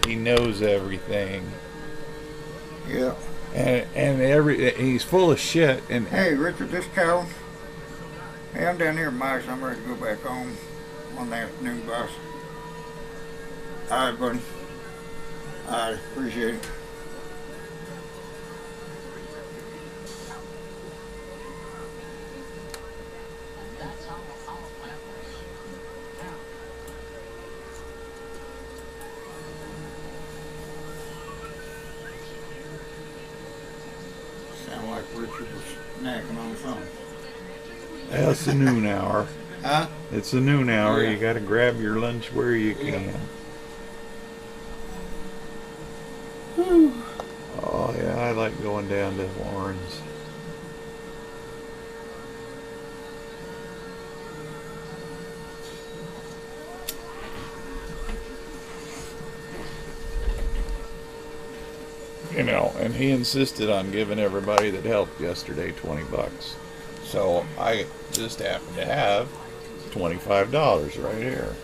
He knows everything. Yeah. And he's full of shit. And Hey, Richard, this Calvin. Hey, I'm down here in Mike's. I'm ready to go back home on the afternoon bus. All right, buddy. I appreciate it. Sound like Richard was snacking on something. it's the noon hour. Huh? It's the noon hour. Yeah. You got to grab your lunch where you can. Oh yeah, I like going down to Warren's. You know, and he insisted on giving everybody that helped yesterday $20. So I just happen to have $25 right here.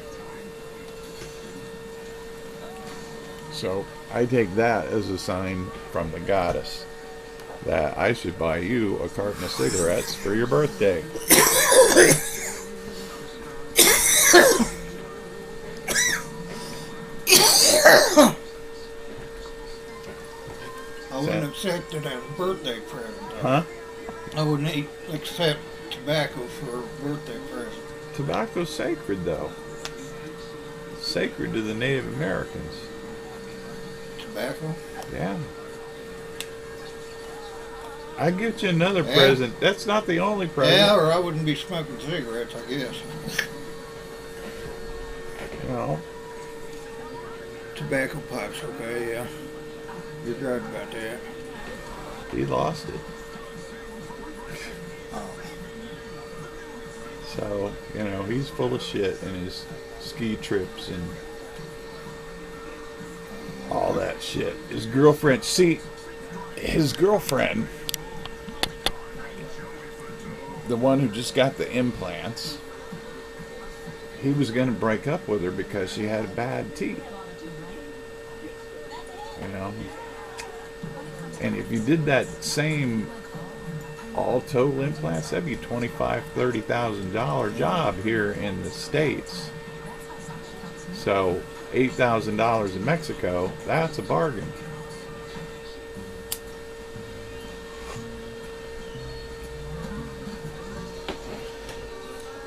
So I take that as a sign from the goddess that I should buy you a carton of cigarettes for your birthday. I wouldn't accept it as a birthday present. Huh? I wouldn't accept tobacco for a birthday present. Tobacco's sacred, though. It's sacred to the Native Americans. Tobacco? Yeah. I get you another present. That's not the only present. Yeah, or I wouldn't be smoking cigarettes, I guess. No. Tobacco pipes, okay, yeah. You're right about that. He lost it. Oh. So, you know, he's full of shit in his ski trips and all that shit. His girlfriend, his girlfriend, the one who just got the implants, he was going to break up with her because she had bad teeth. You know? And if you did that same all total implants, that'd be $25,000-$30,000 job here in the States. So $8,000 in Mexico, that's a bargain.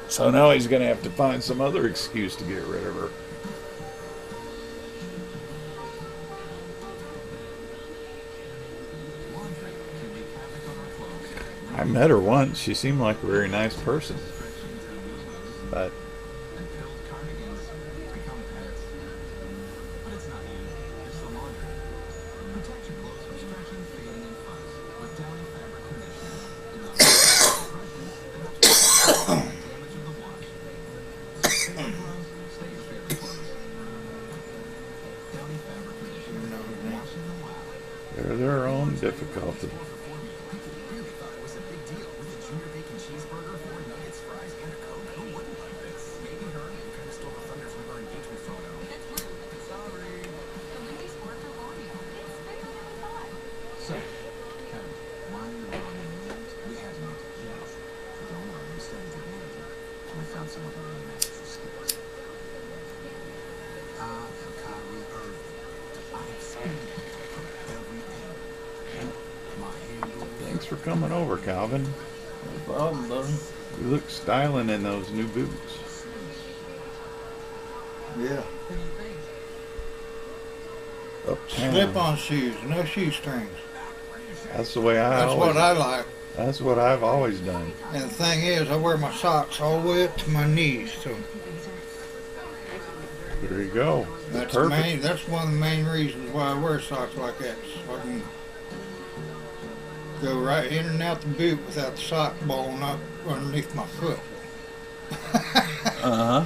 So now he's going to have to find some other excuse to get rid of her. I met her once. She seemed like a very nice person. But they're their own difficulty. Thanks for coming over, Calvin. No problem, buddy. You look styling in those new boots. Yeah. Uptown. Slip-on shoes, no shoestrings. That's the way That's what I like. That's what I've always done. And the thing is, I wear my socks all the way up to my knees, so There you go. that's Perfect. that's one of the main reasons why I wear socks like that. So I can go right in and out the boot without the sock balling up underneath my foot. Uh-huh.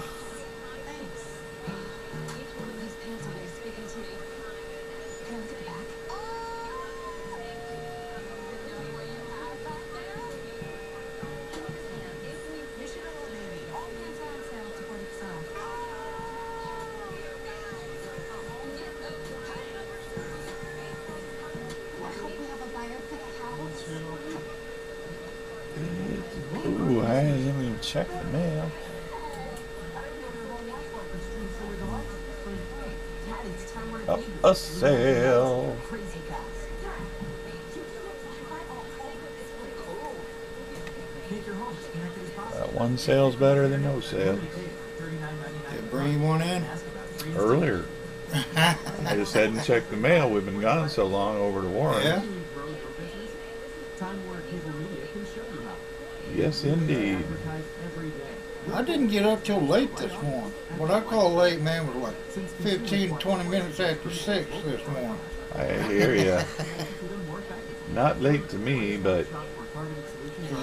and check the mail. Up a sale. One sale's better than no sale. Did it bring you one in? Earlier. I just hadn't checked the mail. We've been gone so long over to Warren. Yeah. Yes, indeed. I didn't get up till late this morning. What I call late, man, was like 15, 20 minutes after 6 this morning. I hear ya. Not late to me, but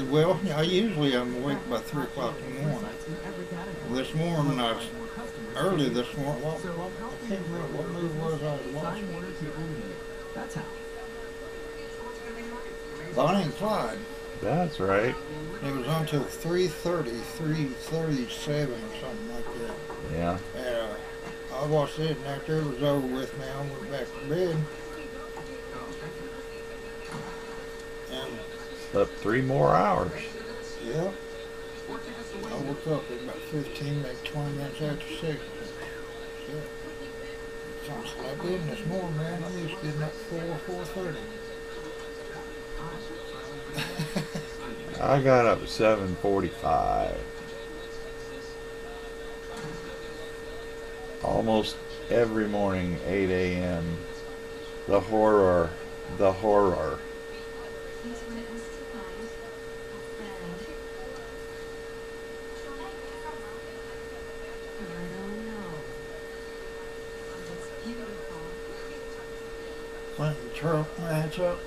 Well, I usually am awake by 3 o'clock in the morning. This morning, early this morning, well, I can't remember what movie was I was watching. Bonnie and Clyde. that's right. It was until 3:30, 3:37 or something like that. Yeah. And I watched it, and after it was over with, man, I went back to bed. And Slept 3 more hours. yeah, I woke up at about 15, maybe 20 minutes after 6. Shit. Sounds like I did this morning, man. I'm used to getting up 4:30. I got up at 7:45. Almost every morning, 8 a.m. The horror. The horror. Went and truck match up.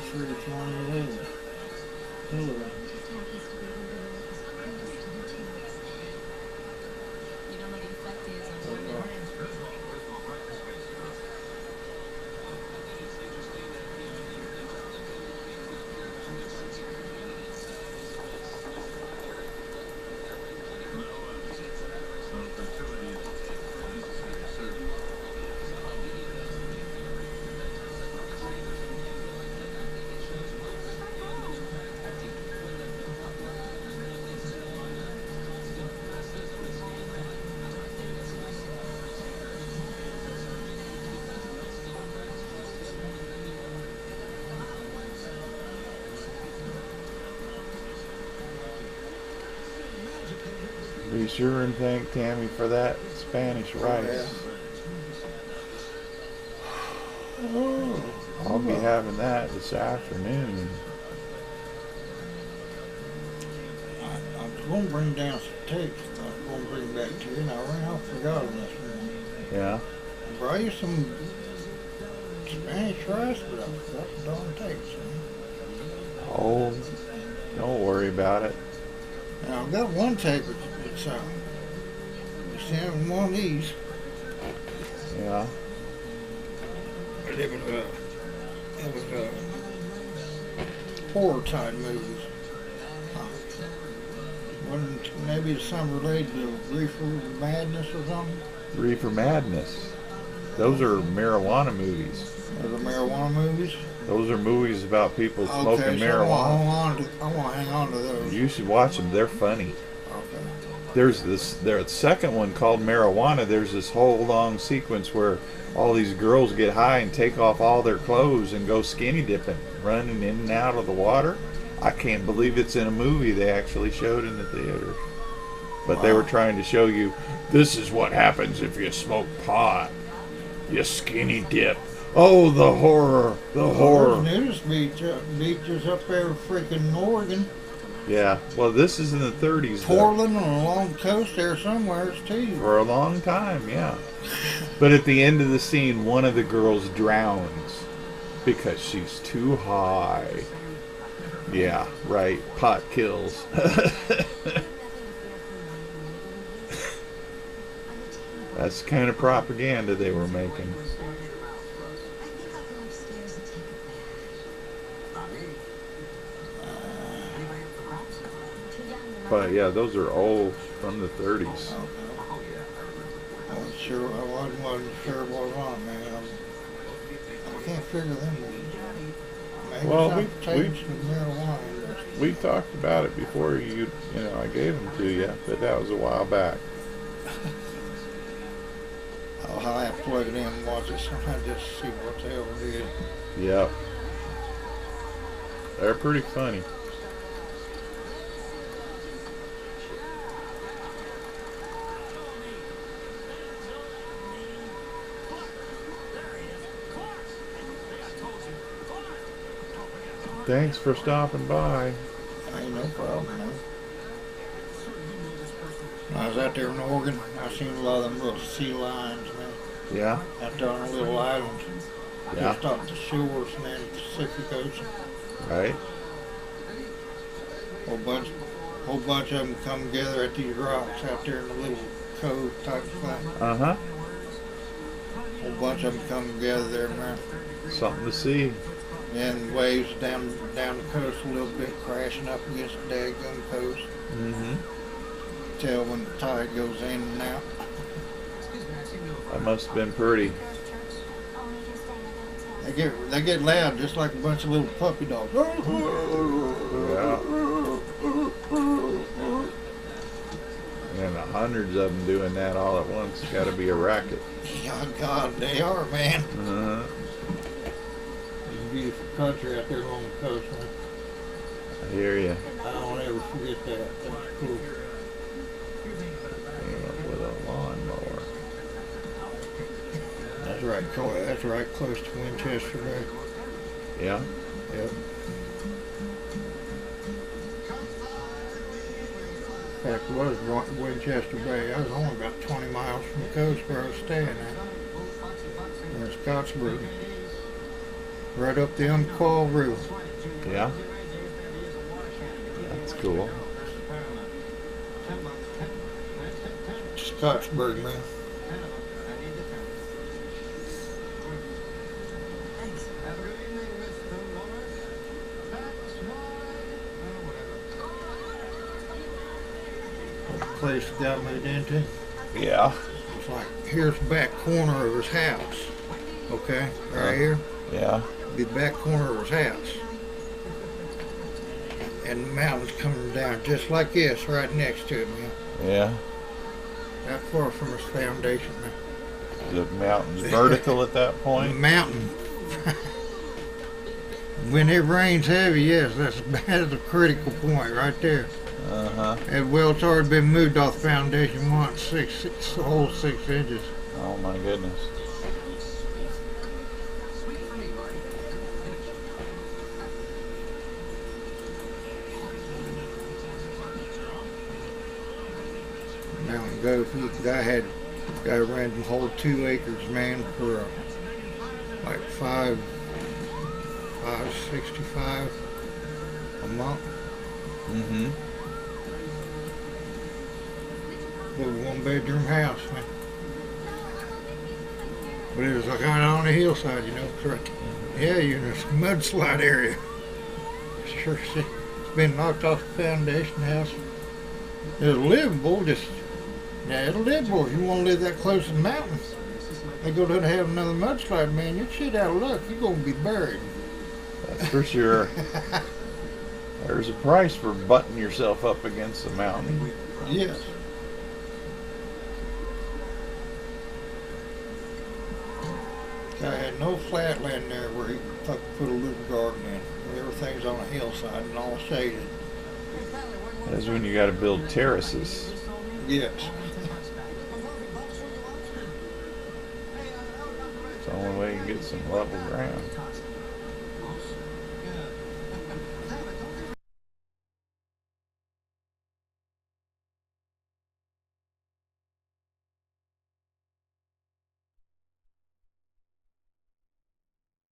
Sure which one it is. Hillary. Be sure and thank Tammy for that Spanish rice. Oh, I'll be having that this afternoon. I was going to bring down some tapes. I was going to bring back to you, and I forgot them this morning. Yeah. I brought you some Spanish rice, but I forgot the darn tapes. Oh, don't worry about it. Now, I've got one tape. It's one of these. Yeah. It was horror type movies. Wasn't maybe some related to Reefer Madness or something? Reefer Madness. Those are marijuana movies. Are the marijuana movies? Those are movies about people smoking marijuana. I want to hang on to those. You should watch them. They're funny. Okay. There's the second one called Marijuana. There's this whole long sequence where all these girls get high and take off all their clothes and go skinny dipping, running in and out of the water. I can't believe it's in a movie they actually showed in the theater. But they were trying to show you, this is what happens if you smoke pot. You skinny dip. Oh, the horror. The horror. There's beaches up there freaking Oregon. Yeah, well, this is in the 30s. Portland on along the coast there somewhere too. For a long time, yeah. But at the end of the scene, one of the girls drowns because she's too high. Yeah, right. Pot kills. That's the kind of propaganda they were making. But yeah, those are old from the 30s. I wasn't sure what was on it, man. I can't figure them. Maybe Well, something changed with marijuana industry. we talked about it before I gave them to you, but that was a while back. I'll have to plug it in and watch it sometime just to see what the hell it is. Yep. They're pretty funny. Thanks for stopping by. Ain't no problem, man. When I was out there in Oregon, I seen a lot of them little sea lions, man. Yeah? Out there on the little islands. Yeah. Just off the shores, man, the Pacific Ocean. Right? Whole bunch of them come together at these rocks out there in the little cove type thing. Uh-huh. Whole bunch of them come together there, man. Something to see. And waves down the coast a little bit, crashing up against the daggum coast. Mm-hmm. Tell when the tide goes in and out. That must have been pretty. They get loud just like a bunch of little puppy dogs. Yeah. And hundreds of them doing that all at once. Got to be a racket. Oh God, they are, man. Uh-huh. It's a beautiful country out there along the coast, man. I hear you. I don't ever forget that. That's cool. Came up with a lawnmower. That's right, Troy. That's right, close to Winchester Bay. Yeah? Yep. In fact, it was Winchester Bay. I was only about 20 miles from the coast where I was staying at. In Scottsburg. Right up the Umpqua River. Yeah? That's cool. Scottsburg, man. Place the guy moved into. Yeah. It's like, here's the back corner of his house. Okay, right here. Yeah. Be the back corner of his house. And the mountain's coming down just like this right next to it, man. Yeah. That far from his foundation, man. The mountain's vertical at that The point? mountain. When it rains heavy, yes, that's a critical point right there. Uh-huh. And well, it's already been moved off the foundation once, a whole 6 inches. Oh my goodness. Mountain goat. Guy ran the whole 2 acres, man, for like $565 a month. Mm-hmm. Little 1-bedroom house, man. But it was like kind of on the hillside, you know. It's right. Yeah, you're in a mudslide area. Sure, it's been knocked off the foundation house. It's livable, it'll livable. If you want to live that close to the mountains, they go down and have another mudslide, man. You're shit out of luck. You're gonna be buried. That's for sure. There's a price for butting yourself up against the mountain. Yes. Guy had no flat land there where he could fucking put a little garden in. Everything's on a hillside and all shaded. That's when you got to build terraces. Yes. It's the only way you get some level ground.